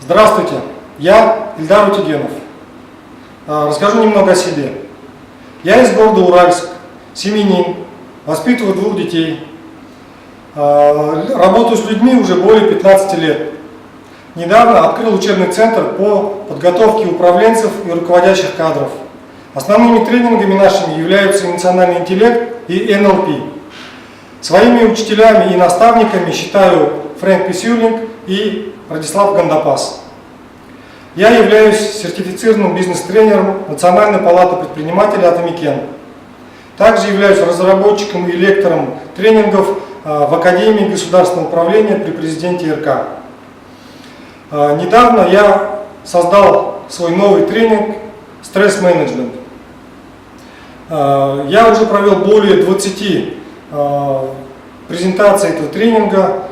Здравствуйте, я Ильдар Утигенов. Расскажу немного о себе. Я из города Уральск, семьянин, воспитываю 2 детей. Работаю с людьми уже более 15 лет. Недавно открыл учебный центр по подготовке управленцев и руководящих кадров. Основными тренингами нашими являются эмоциональный интеллект и НЛП. Своими учителями и наставниками считаю Фрэнк Писюлинг и Радислав Гандапас. Я являюсь сертифицированным бизнес-тренером Национальной палаты предпринимателей Атамикен. Также являюсь разработчиком и лектором тренингов в Академии государственного управления при президенте РК. Недавно я создал свой новый тренинг «Стресс-менеджмент». Я уже провел более 20 презентаций этого тренинга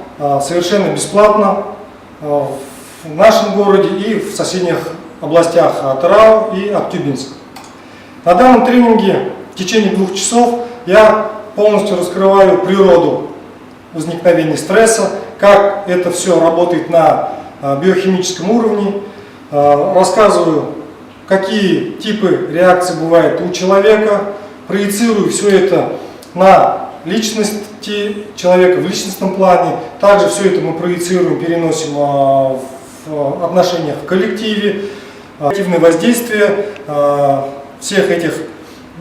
совершенно бесплатно в нашем городе и в соседних областях Атырау и Актюбинск. На данном тренинге в течение 2 часов я полностью раскрываю природу возникновения стресса, как это все работает на биохимическом уровне, рассказываю, какие типы реакций бывают у человека, проецирую все это на личности человека в личностном плане. Также все это мы проецируем, переносим в отношениях в коллективе, активное воздействие всех этих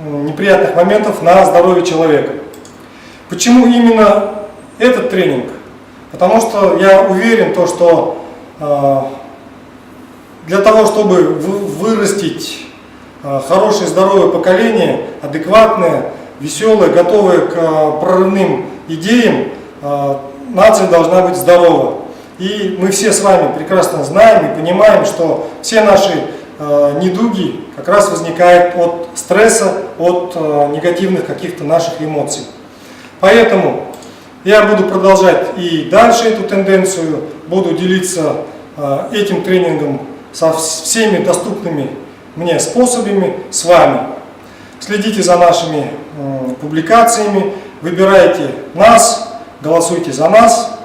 неприятных моментов на здоровье человека. Почему именно этот тренинг? Потому что я уверен, что для того, чтобы вырастить хорошее здоровое поколение, адекватное, веселое, готовое к прорывным идеям, нация должна быть здорова. И мы все с вами прекрасно знаем и понимаем, что все наши недуги как раз возникают от стресса, от негативных каких-то наших эмоций. Поэтому я буду продолжать и дальше эту тенденцию, буду делиться этим тренингом со всеми доступными мне способами с вами. Следите за нашими публикациями, выбирайте нас, голосуйте за нас,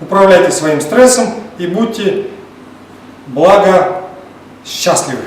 управляйте своим стрессом и будьте счастливы.